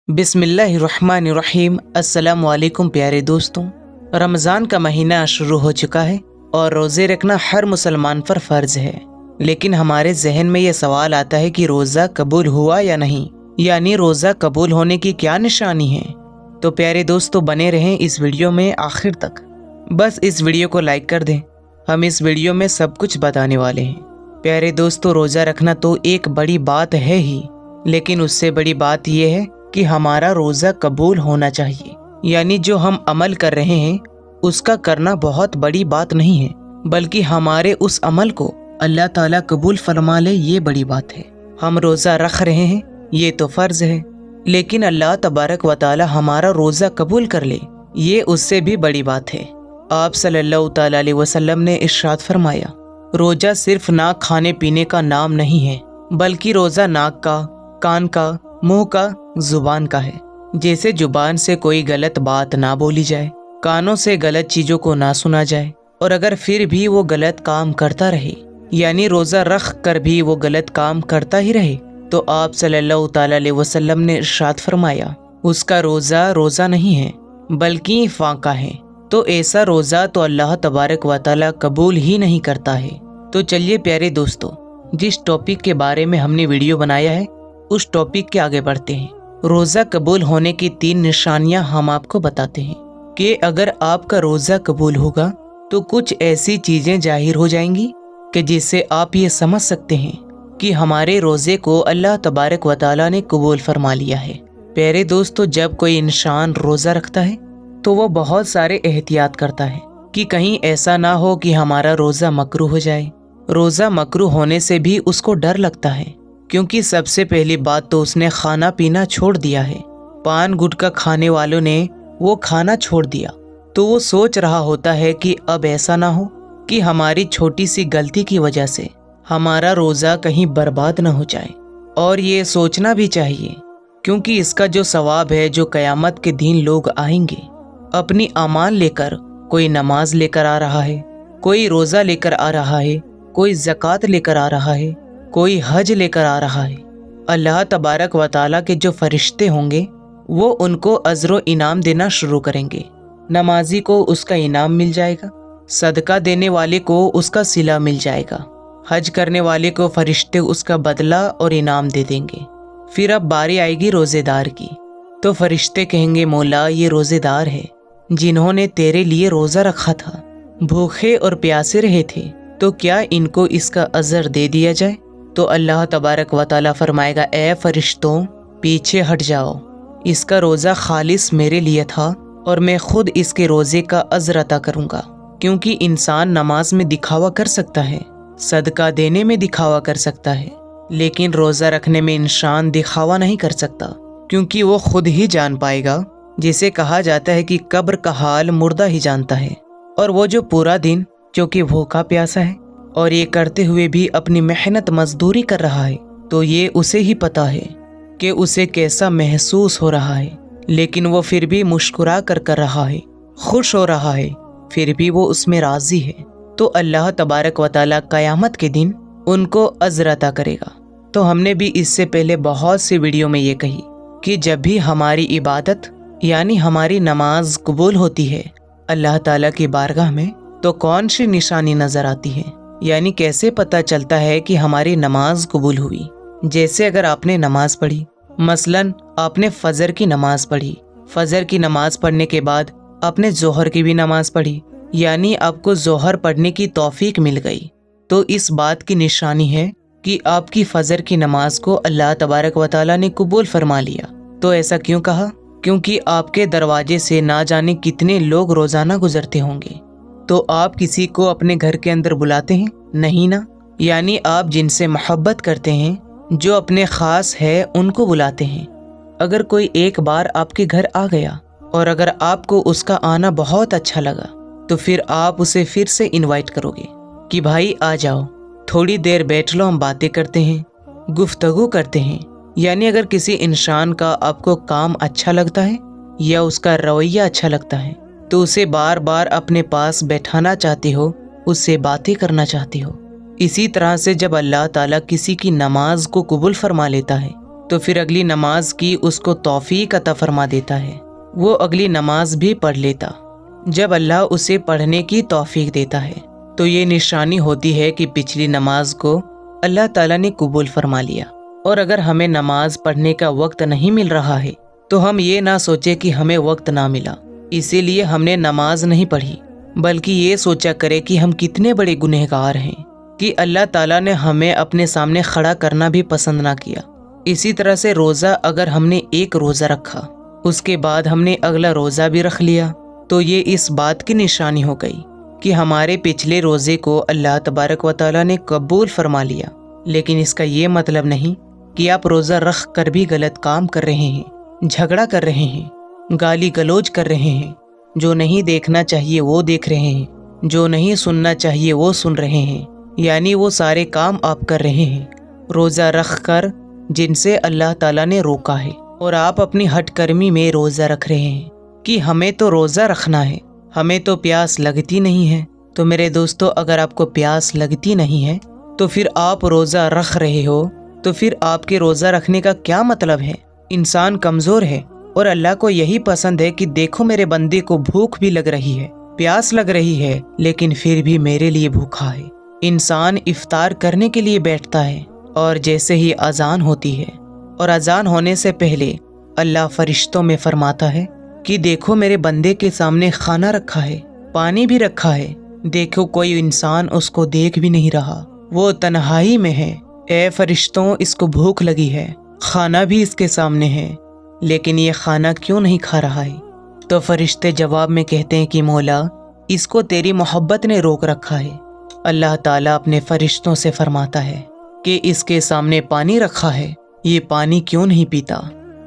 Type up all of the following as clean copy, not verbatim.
बिस्मिल्लाहिर्रहमानिर्रहीम। अस्सलाम वालेकुम प्यारे दोस्तों, रमज़ान का महीना शुरू हो चुका है और रोज़े रखना हर मुसलमान पर फ़र्ज़ है। लेकिन हमारे जहन में ये सवाल आता है कि रोज़ा कबूल हुआ या नहीं, यानी रोज़ा कबूल होने की क्या निशानी है। तो प्यारे दोस्तों, बने रहें इस वीडियो में आखिर तक। बस इस वीडियो को लाइक कर दें, हम इस वीडियो में सब कुछ बताने वाले हैं। प्यारे दोस्तों, रोज़ा रखना तो एक बड़ी बात है ही, लेकिन उससे बड़ी बात यह है कि हमारा रोज़ा कबूल होना चाहिए। यानी जो हम अमल कर रहे हैं उसका करना बहुत बड़ी बात नहीं है, बल्कि हमारे उस अमल को अल्लाह ताला कबूल फरमा ले, ये बड़ी बात है। हम रोज़ा रख रहे हैं ये तो फ़र्ज़ है, लेकिन अल्लाह तबारक व ताला हमारा रोज़ा कबूल कर ले, ये उससे भी बड़ी बात है। आप सल्लल्लाहु ताला अलैहि वसल्लम ने इरशाद फरमाया, रोज़ा सिर्फ ना खाने पीने का नाम नहीं है, बल्कि रोज़ा नाक का, कान का, मुंह का, जुबान का है। जैसे जुबान से कोई गलत बात ना बोली जाए, कानों से गलत चीज़ों को ना सुना जाए, और अगर फिर भी वो गलत काम करता रहे, यानी रोज़ा रख कर भी वो गलत काम करता ही रहे, तो आप सल्लल्लाहु ताला अलैहि वसल्लम ने इरशाद फरमाया, उसका रोज़ा रोज़ा नहीं है बल्कि फाका है। तो ऐसा रोज़ा तो अल्लाह तबारक व ताला कबूल ही नहीं करता है। तो चलिए प्यारे दोस्तों, जिस टॉपिक के बारे में हमने वीडियो बनाया है उस टॉपिक के आगे बढ़ते हैं। रोज़ा कबूल होने की 3 निशानियां हम आपको बताते हैं कि अगर आपका रोज़ा कबूल होगा तो कुछ ऐसी चीज़ें जाहिर हो जाएंगी कि जिससे आप ये समझ सकते हैं कि हमारे रोज़े को अल्लाह तबारक व ताला ने कबूल फरमा लिया है। प्यारे दोस्तों, जब कोई इंसान रोज़ा रखता है तो वो बहुत सारे एहतियात करता है कि कहीं ऐसा ना हो कि हमारा रोज़ा मकरूह हो जाए। रोज़ा मकरूह होने से भी उसको डर लगता है, क्योंकि सबसे पहली बात तो उसने खाना पीना छोड़ दिया है। पान गुटखा खाने वालों ने वो खाना छोड़ दिया, तो वो सोच रहा होता है कि अब ऐसा ना हो कि हमारी छोटी सी गलती की वजह से हमारा रोज़ा कहीं बर्बाद ना हो जाए। और ये सोचना भी चाहिए, क्योंकि इसका जो सवाब है, जो क़यामत के दिन लोग आएंगे अपनी अमाल लेकर, कोई नमाज लेकर आ रहा है, कोई रोज़ा लेकर आ रहा है, कोई ज़कात लेकर आ रहा है, कोई हज लेकर आ रहा है। अल्लाह तबारक व ताला के जो फरिश्ते होंगे वो उनको अज़्र इनाम देना शुरू करेंगे। नमाजी को उसका इनाम मिल जाएगा, सदका देने वाले को उसका सिला मिल जाएगा, हज करने वाले को फरिश्ते उसका बदला और इनाम दे देंगे। फिर अब बारी आएगी रोज़ेदार की, तो फरिश्ते कहेंगे, मौला ये रोज़ेदार है जिन्होंने तेरे लिए रोज़ा रखा था, भूखे और प्यासे रहे थे, तो क्या इनको इसका अज़र दे दिया जाए? तो अल्लाह तबारक व ताला फरमाएगा, ए फरिश्तों पीछे हट जाओ, इसका रोज़ा खालिस मेरे लिए था और मैं खुद इसके रोज़े का अज़र अता करूँगा। क्योंकि इंसान नमाज में दिखावा कर सकता है, सदका देने में दिखावा कर सकता है, लेकिन रोज़ा रखने में इंसान दिखावा नहीं कर सकता, क्योंकि वो खुद ही जान पाएगा। जिसे कहा जाता है कि कब्र का हाल मुर्दा ही जानता है। और वो जो पूरा दिन क्योंकि भूखा प्यासा है और ये करते हुए भी अपनी मेहनत मजदूरी कर रहा है, तो ये उसे ही पता है कि उसे कैसा महसूस हो रहा है, लेकिन वो फिर भी मुस्कुरा कर रहा है, खुश हो रहा है, फिर भी वो उसमें राज़ी है। तो अल्लाह तबारक व ताला क़यामत के दिन उनको अज़्र अता करेगा। तो हमने भी इससे पहले बहुत सी वीडियो में ये कही कि जब भी हमारी इबादत यानी हमारी नमाज कबूल होती है अल्लाह ताला की बारगाह में, तो कौन सी निशानी नज़र आती है, यानी कैसे पता चलता है कि हमारी नमाज कबूल हुई। जैसे अगर आपने नमाज पढ़ी, मसलन आपने फ़जर की नमाज पढ़ी, फ़जर की नमाज पढ़ने के बाद आपने ज़ोहर की भी नमाज पढ़ी, यानी आपको ज़ोहर पढ़ने की तौफीक मिल गई, तो इस बात की निशानी है कि आपकी फ़जर की नमाज को अल्लाह तबारक व ताला ने कबूल फरमा लिया। तो ऐसा क्यों कहा? क्योंकि आपके दरवाजे से ना जाने कितने लोग रोज़ाना गुजरते होंगे, तो आप किसी को अपने घर के अंदर बुलाते हैं? नहीं ना। यानी आप जिनसे मोहब्बत करते हैं, जो अपने ख़ास है, उनको बुलाते हैं। अगर कोई एक बार आपके घर आ गया और अगर आपको उसका आना बहुत अच्छा लगा, तो फिर आप उसे फिर से इनवाइट करोगे कि भाई आ जाओ, थोड़ी देर बैठ लो, हम बातें करते हैं, गुफ्तगू करते हैं। यानी अगर किसी इंसान का आपको काम अच्छा लगता है या उसका रवैया अच्छा लगता है, तो उसे बार बार अपने पास बैठाना चाहते हो, उससे बातें करना चाहते हो। इसी तरह से जब अल्लाह ताला किसी की नमाज को कबूल फरमा लेता है, तो फिर अगली नमाज की उसको तौफीक अता फरमा देता है, वो अगली नमाज भी पढ़ लेता। जब अल्लाह उसे पढ़ने की तौफीक देता है तो ये निशानी होती है कि पिछली नमाज को अल्लाह ताला ने कबूल फरमा लिया। और अगर हमें नमाज पढ़ने का वक्त नहीं मिल रहा है तो हम ये ना सोचे कि हमें वक्त ना मिला इसीलिए हमने नमाज नहीं पढ़ी, बल्कि ये सोचा करे कि हम कितने बड़े गुनहगार हैं कि अल्लाह ताला ने हमें अपने सामने खड़ा करना भी पसंद ना किया। इसी तरह से रोज़ा अगर हमने एक रोज़ा रखा उसके बाद हमने अगला रोज़ा भी रख लिया तो ये इस बात की निशानी हो गई कि हमारे पिछले रोज़े को अल्लाह तबारक व तआला ने कबूल फरमा लिया। लेकिन इसका ये मतलब नहीं कि आप रोज़ा रख कर भी गलत काम कर रहे हैं, झगड़ा कर रहे हैं, गाली गलौज कर रहे हैं, जो नहीं देखना चाहिए वो देख रहे हैं, जो नहीं सुनना चाहिए वो सुन रहे हैं, यानी वो सारे काम आप कर रहे हैं रोज़ा रख कर जिनसे अल्लाह ताला ने रोका है। और आप अपनी हठकर्मी में रोज़ा रख रहे हैं कि हमें तो रोज़ा रखना है, हमें तो प्यास लगती नहीं है। तो मेरे दोस्तों, अगर आपको प्यास लगती नहीं है तो फिर आप रोज़ा रख रहे हो तो फिर आपके रोज़ा रखने का क्या मतलब है? इंसान कमज़ोर है और अल्लाह को यही पसंद है कि देखो मेरे बंदे को भूख भी लग रही है, प्यास लग रही है, लेकिन फिर भी मेरे लिए भूखा है। इंसान इफ्तार करने के लिए बैठता है और जैसे ही अजान होती है और अजान होने से पहले अल्लाह फरिश्तों में फरमाता है कि देखो मेरे बंदे के सामने खाना रखा है, पानी भी रखा है, देखो कोई इंसान उसको देख भी नहीं रहा, वो तन्हाई में है। ए फरिश्तों, इसको भूख लगी है, खाना भी इसके सामने है, लेकिन ये खाना क्यों नहीं खा रहा है? तो फरिश्ते जवाब में कहते हैं कि मौला, इसको तेरी मोहब्बत ने रोक रखा है। अल्लाह ताला अपने फरिश्तों से फरमाता है कि इसके सामने पानी रखा है, ये पानी क्यों नहीं पीता?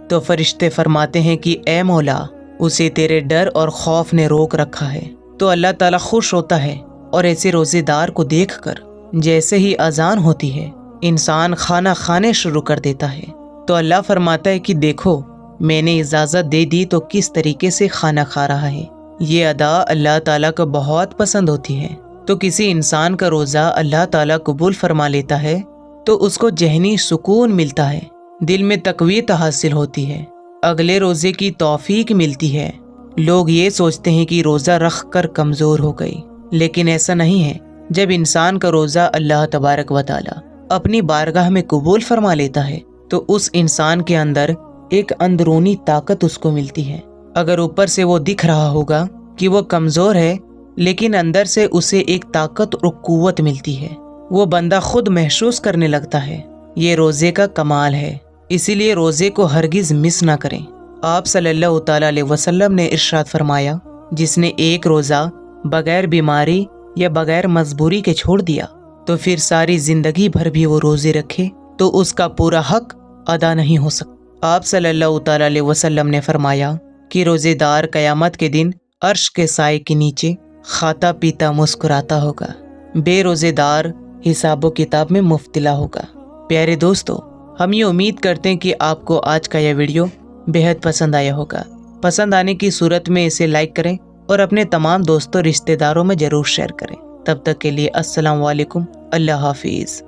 तो फरिश्ते फरमाते हैं कि ए मौला, उसे तेरे डर और खौफ ने रोक रखा है। तो अल्लाह ताला खुश होता है और ऐसे रोज़ेदार को देखकर जैसे ही अजान होती है इंसान खाना खाने शुरू कर देता है। तो अल्लाह फरमाता है कि देखो मैंने इजाज़त दे दी तो किस तरीके से खाना खा रहा है। ये अदा अल्लाह ताला को बहुत पसंद होती है। तो किसी इंसान का रोज़ा अल्लाह ताला कबूल फरमा लेता है तो उसको जहनी सुकून मिलता है, दिल में तक़वीत हासिल होती है, अगले रोज़े की तौफीक मिलती है। लोग ये सोचते हैं कि रोज़ा रख कर कमज़ोर हो गई, लेकिन ऐसा नहीं है। जब इंसान का रोज़ा अल्लाह तबारक व तआला अपनी बारगाह में कबूल फरमा लेता है तो उस इंसान के अंदर एक अंदरूनी ताकत उसको मिलती है। अगर ऊपर से वो दिख रहा होगा कि वो कमज़ोर है, लेकिन अंदर से उसे एक ताकत और कुव्वत मिलती है, वो बंदा खुद महसूस करने लगता है। ये रोज़े का कमाल है, इसीलिए रोज़े को हरगिज़ मिस ना करें। आप सल्लल्लाहु ताला अलैहि वसल्लम ने इरशाद फरमाया, जिसने एक रोज़ा बगैर बीमारी या बगैर मजबूरी के छोड़ दिया तो फिर सारी ज़िंदगी भर भी वो रोज़े रखे तो उसका पूरा हक अदा नहीं हो सकता। आप सल्लल्लाहु ताला अलैहि वसल्लम ने फरमाया कि रोज़ेदार क़यामत के दिन अर्श के साए के नीचे खाता पीता मुस्कुराता होगा, बेरोज़ेदार हिसाबो किताब में मुफ्तिला होगा। प्यारे दोस्तों, हम ये उम्मीद करते हैं कि आपको आज का यह वीडियो बेहद पसंद आया होगा। पसंद आने की सूरत में इसे लाइक करें और अपने तमाम दोस्तों रिश्तेदारों में ज़रूर शेयर करें। तब तक के लिए अस्सलाम वालेकुम, अल्लाह हाफिज़।